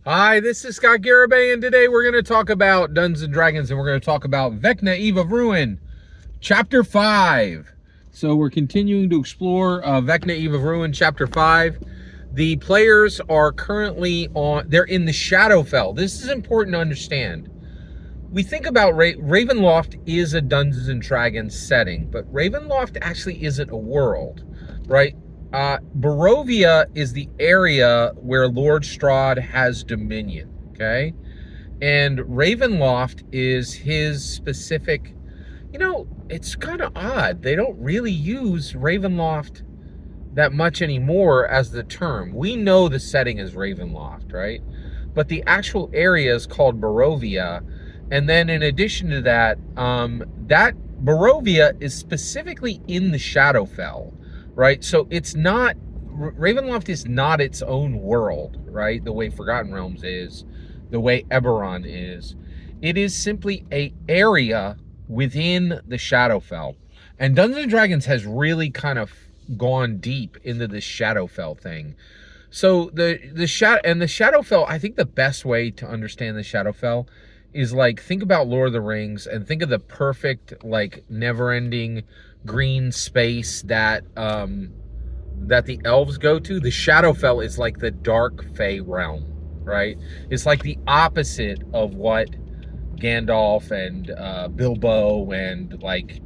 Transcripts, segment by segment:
Hi, this is Scott Garibay, and today we're going to talk about Dungeons & Dragons, and we're going to talk about Vecna, Eve of Ruin, Chapter 5. So we're continuing to explore Vecna, Eve of Ruin, Chapter 5. The players are currently they're in the Shadowfell. This is important to understand. We think about Ravenloft is a Dungeons & Dragons setting, but Ravenloft actually isn't a world, right? Barovia is the area where Lord Strahd has dominion, okay? And Ravenloft is his specific, it's kind of odd. They don't really use Ravenloft that much anymore as the term. We know the setting is Ravenloft, right? But the actual area is called Barovia. And then in addition to that, that Barovia is specifically in the Shadowfell, right? So it's not, Ravenloft is not its own world, right? The way Forgotten Realms is, the way Eberron is. It is simply a area within the Shadowfell. And Dungeons & Dragons has really kind of gone deep into this Shadowfell thing. So the Shadowfell, I think the best way to understand the Shadowfell is like, think about Lord of the Rings and think of the perfect, like, never-ending green space that that the elves go to. The Shadowfell is like the dark Fey realm, right? It's like the opposite of what Gandalf and Bilbo and like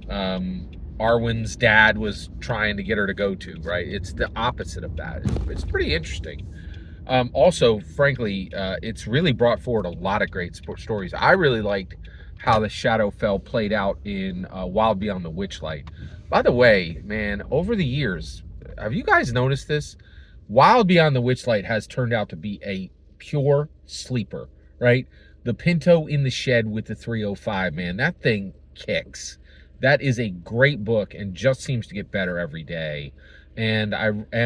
Arwen's dad was trying to get her to go to, right? It's the opposite of that. It's pretty interesting. Also, frankly, it's really brought forward a lot of great stories. I really liked how the Shadowfell played out in Wild Beyond the Witchlight. By the way, man, over the years, have you guys noticed this? Wild Beyond the Witchlight has turned out to be a pure sleeper, right? The Pinto in the Shed with the 305, man, that thing kicks. That is a great book and just seems to get better every day. And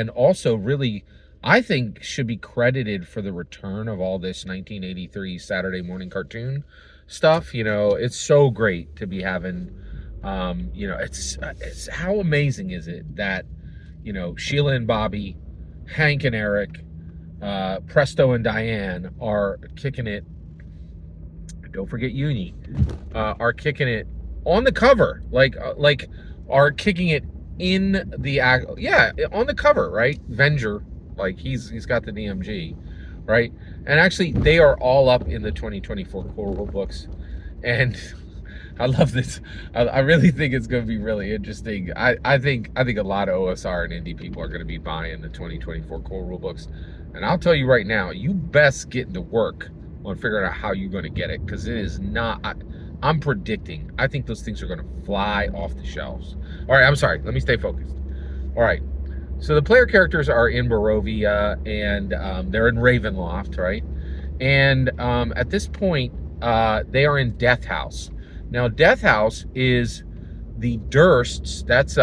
also really, I think, should be credited for the return of all this 1983 Saturday morning cartoon stuff. It's so great to be having, it's how amazing is it that, Sheila and Bobby, Hank and Eric, Presto and Diane are kicking it. Don't forget Uni, are kicking it on the cover, like are kicking it in the on the cover, right? Venger, like he's got the DMG, right? And actually, they are all up in the 2024 core rule books, and I love this. I really think it's going to be really interesting. I think a lot of OSR and indie people are going to be buying the 2024 core rule books, and I'll tell you right now, you best get into work on figuring out how you're going to get it, because it is not. I'm predicting. I think those things are going to fly off the shelves. All right, I'm sorry. Let me stay focused. All right. So the player characters are in Barovia, and they're in Ravenloft, right? And at this point, they are in Death House. Now, Death House is the Dursts. That's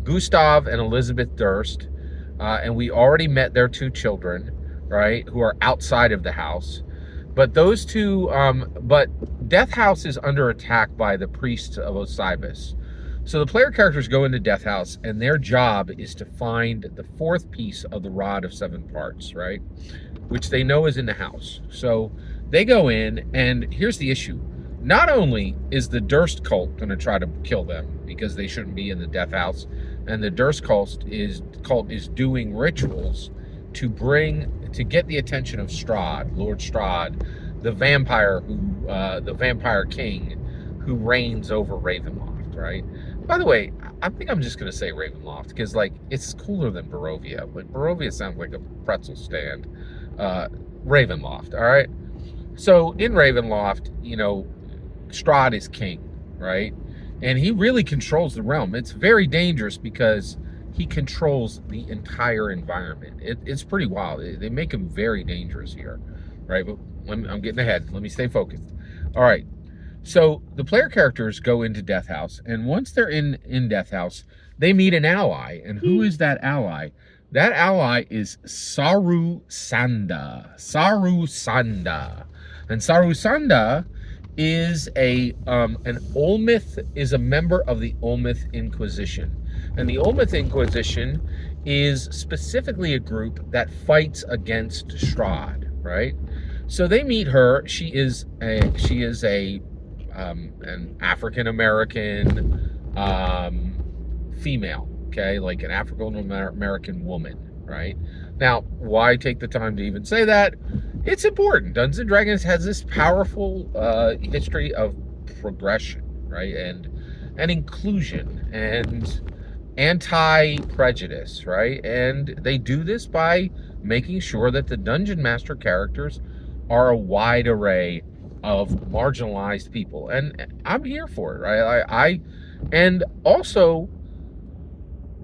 Gustav and Elizabeth Durst. And we already met their two children, right, who are outside of the house. But those two, but Death House is under attack by the Preists of Osybus. So the player characters go into Death House, and their job is to find the fourth piece of the Rod of Seven Parts, right? Which they know is in the house. So they go in, and here's the issue. Not only is the Durst cult going to try to kill them because they shouldn't be in the Death House, and the Durst cult is doing rituals to get the attention of Strahd, Lord Strahd, the vampire king who reigns over Ravenloft, right? By the way, I think I'm just gonna say Ravenloft because, like, it's cooler than Barovia, but Barovia sounds like a pretzel stand. Ravenloft, all right? So in Ravenloft, Strahd is king, right? And he really controls the realm. It's very dangerous because he controls the entire environment. It's pretty wild. They make him very dangerous here, right? But I'm getting ahead. Let me stay focused. All right. So the player characters go into Death House, and once they're in Death House, they meet an ally. And who is that ally? That ally is Saru Sanda. Saru Sanda. And Saru Sanda is an Olmeth, is a member of the Olmeth Inquisition. And the Olmeth Inquisition is specifically a group that fights against Strahd, right? So they meet her. She is a an African American female, okay, like an African American woman, right? Now, why take the time to even say that? It's important. Dungeons and Dragons has this powerful history of progression, right, and inclusion and anti-prejudice, right? And they do this by making sure that the Dungeon Master characters are a wide array of marginalized people, and I'm here for it, right? And also,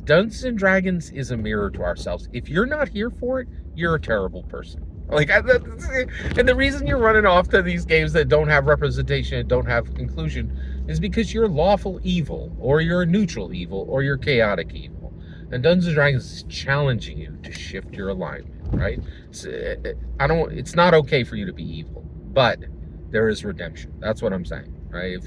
Dungeons and Dragons is a mirror to ourselves. If you're not here for it, you're a terrible person. Like, and the reason you're running off to these games that don't have representation and don't have inclusion is because you're lawful evil, or you're neutral evil, or you're chaotic evil. And Dungeons and Dragons is challenging you to shift your alignment, right? It's not okay for you to be evil, but there is redemption. That's what I'm saying, right?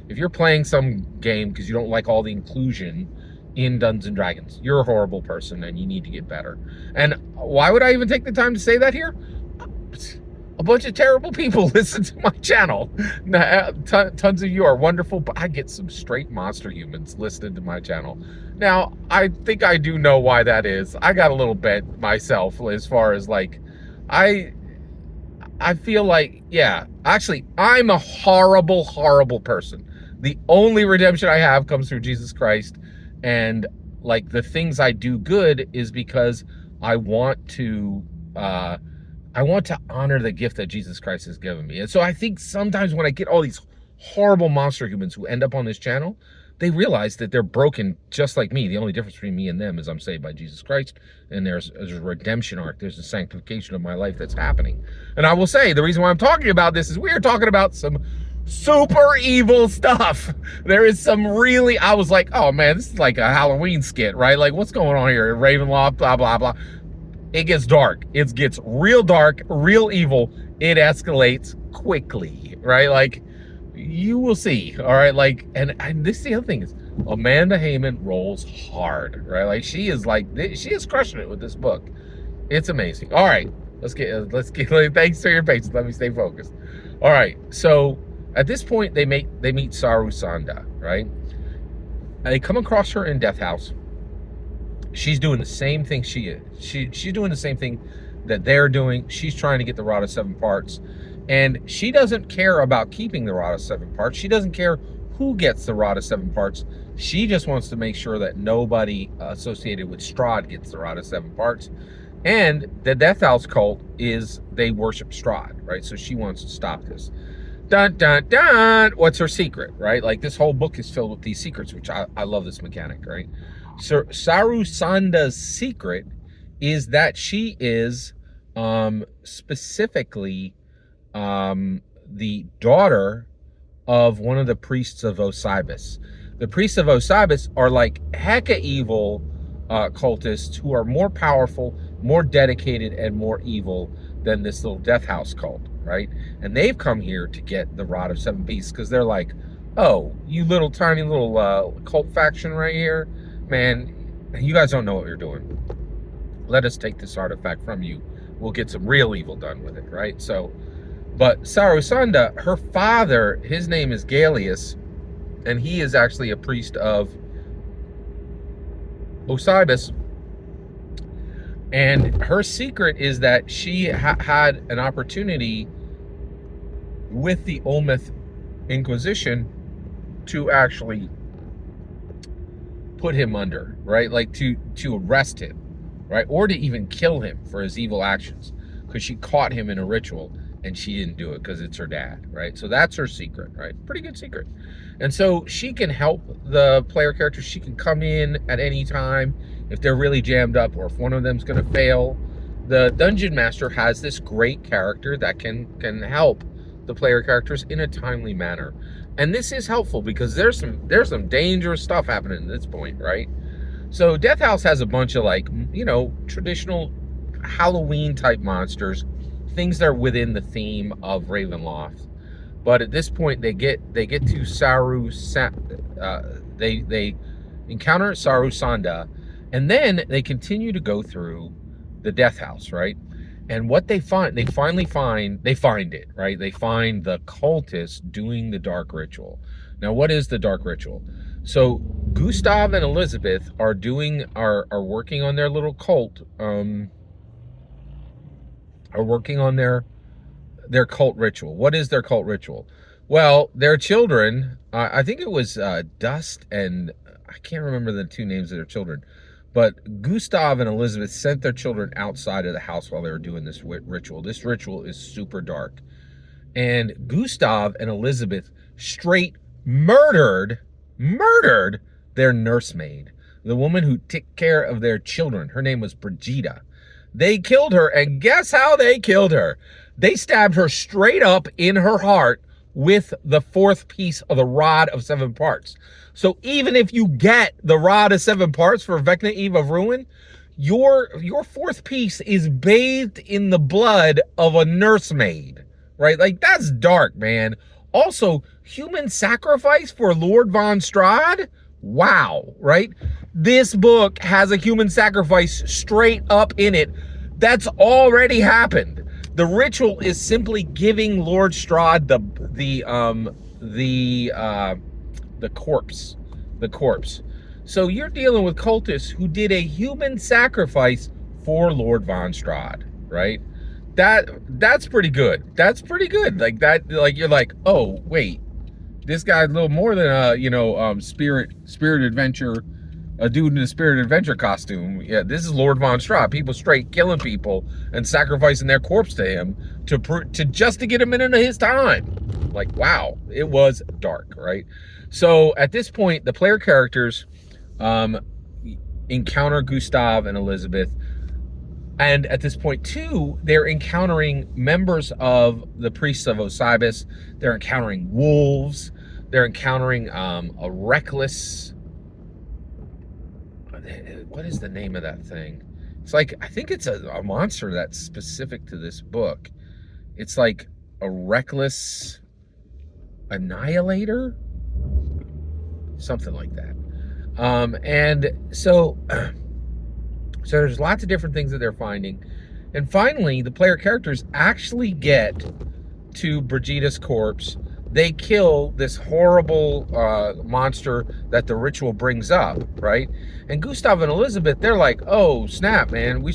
If you're playing some game because you don't like all the inclusion in Dungeons and Dragons, you're a horrible person and you need to get better. And why would I even take the time to say that here? A bunch of terrible people listen to my channel. Tons of you are wonderful, but I get some straight monster humans listening to my channel. Now, I think I do know why that is. I got a little bent myself as far as like, I feel like, yeah, actually, I'm a horrible, horrible person. The only redemption I have comes through Jesus Christ. And like the things I do good is because I want to honor the gift that Jesus Christ has given me. And so I think sometimes when I get all these horrible monster humans who end up on this channel, they realize that they're broken just like me. The only difference between me and them is I'm saved by Jesus Christ, and there's a redemption arc. There's a sanctification of my life that's happening. And I will say, the reason why I'm talking about this is we are talking about some super evil stuff. There is some really, I was like, oh man, this is like a Halloween skit, right? Like, what's going on here? Ravenloft, blah, blah, blah. It gets dark. It gets real dark, real evil. It escalates quickly, right? Like, you will see, all right? Like, and this is the other thing is, Amanda Heyman rolls hard, right? Like, she is crushing it with this book. It's amazing. All right, let's get, thanks for your patience. Let me stay focused. All right, so at this point, they meet Saru Sanda, right? And they come across her in Death House. She's doing the same thing she is. She's doing the same thing that they're doing. She's trying to get the Rod of Seven Parts. And she doesn't care about keeping the Rod of Seven Parts. She doesn't care who gets the Rod of Seven Parts. She just wants to make sure that nobody associated with Strahd gets the Rod of Seven Parts. And the Death House cult they worship Strahd, right? So she wants to stop this. Dun, dun, dun. What's her secret, right? Like, this whole book is filled with these secrets, which I love this mechanic, right? So Saru Sanda's secret is that she is specifically the daughter of one of the priests of Osybus. The priests of Osybus are like hecka evil cultists who are more powerful, more dedicated, and more evil than this little Death House cult, right? And they've come here to get the Rod of Seven Beasts because they're like, oh, you little tiny little cult faction right here, man, you guys don't know what you're doing. Let us take this artifact from you. We'll get some real evil done with it, right? So, but Saru Sanda, her father, his name is Galeus, and he is actually a priest of Osybus. And her secret is that she had an opportunity with the Olmeth Inquisition to actually put him under, right? Like to arrest him, right? Or to even kill him for his evil actions, because she caught him in a ritual and she didn't do it because it's her dad, right? So that's her secret, right? Pretty good secret. And so she can help the player characters. She can come in at any time if they're really jammed up, or if one of them's going to fail. The Dungeon Master has this great character that can help the player characters in a timely manner. And this is helpful because there's some dangerous stuff happening at this point, right? So Death House has a bunch of, like, you know, traditional Halloween type monsters, things that are within the theme of Ravenloft. But at this point, they get to Saru. They encounter Saru Sanda, And then they continue to go through the death house, right? And what they find, they find it, right? They find the cultists doing the dark ritual. Now, what is the dark ritual? So Gustav and Elizabeth are working on their little cult, are working on their cult ritual. What is their cult ritual? Well, their children, I think it was Dust and I can't remember the two names of their children, but Gustav and Elizabeth sent their children outside of the house while they were doing this ritual. This ritual is super dark. And Gustav and Elizabeth straight murdered their nursemaid, the woman who took care of their children. Her name was Brigida. They killed her, and guess how they killed her? They stabbed her straight up in her heart with the fourth piece of the rod of 7 parts. So even if you get the rod of 7 parts for Vecna, Eve of Ruin, your fourth piece is bathed in the blood of a nursemaid, right? Like, that's dark, man. Also, human sacrifice for Lord von Strahd? Wow, right? This book has a human sacrifice straight up in it. That's already happened. The ritual is simply giving Lord Strahd the corpse. So you're dealing with cultists who did a human sacrifice for Lord von Strahd, right? That's pretty good. That's pretty good. Like that, like you're like, oh wait, this guy's a little more than a spirit adventure, a dude in a spirit adventure costume. Yeah, this is Lord von Strahd. People straight killing people and sacrificing their corpse to him to just to get him into his time. Like, wow, it was dark, right? So at this point, the player characters encounter Gustav and Elizabeth. And at this point, too, they're encountering members of the Priests of Osybus. They're encountering wolves. They're encountering a reckless... What is the name of that thing? It's like, I think it's a monster that's specific to this book. It's like a reckless annihilator? Something like that. And so there's lots of different things that they're finding. And finally, the player characters actually get to Brigida's corpse. They kill this horrible monster that the ritual brings up, right? And Gustav and Elizabeth, they're like, oh, snap, man. We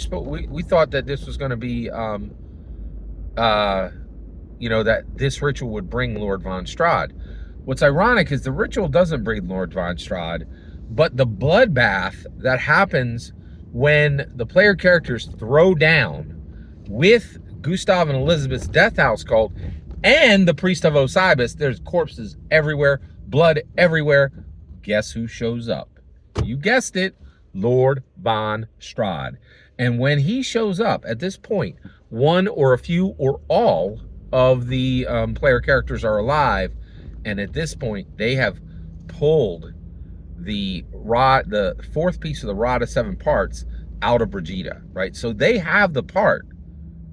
thought that this was going to be, that this ritual would bring Lord von Strahd. What's ironic is the ritual doesn't bring Lord von Strahd, but the bloodbath that happens when the player characters throw down with Gustav and Elizabeth's death house cult and the Priest of Osybus, there's corpses everywhere, blood everywhere. Guess who shows up? You guessed it, Lord von Strahd. And when he shows up, at this point, one or a few or all of the player characters are alive. And at this point, they have pulled the fourth piece of the rod of 7 parts out of Brigida, right? So they have the part,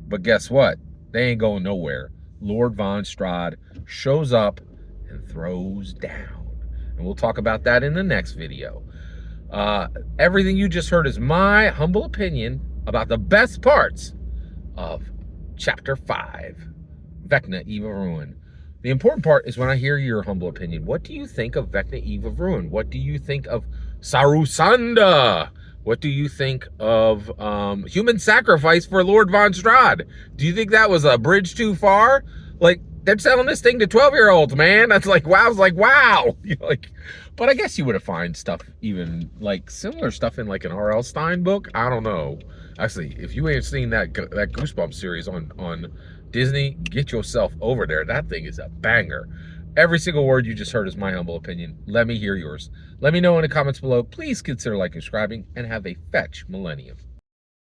but guess what? They ain't going nowhere. Lord von Strahd shows up and throws down. And we'll talk about that in the next video. Everything you just heard is my humble opinion about the best parts of Chapter 5, Vecna, Eve of Ruin. The important part is when I hear your humble opinion. What do you think of Vecna, Eve of Ruin? What do you think of Sarusanda? What do you think of human sacrifice for Lord von Strahd? Do you think that was a bridge too far? Like, they're selling this thing to 12-year-olds, man. That's like, wow. I was like, wow. But I guess you would have found stuff, even like similar stuff in like an R.L. Stine book. I don't know. Actually, if you ain't seen that Goosebumps series on Disney, get yourself over there. That thing is a banger. Every single word you just heard is my humble opinion. Let me hear yours. Let me know in the comments below. Please consider liking, subscribing, and have a fetch millennium.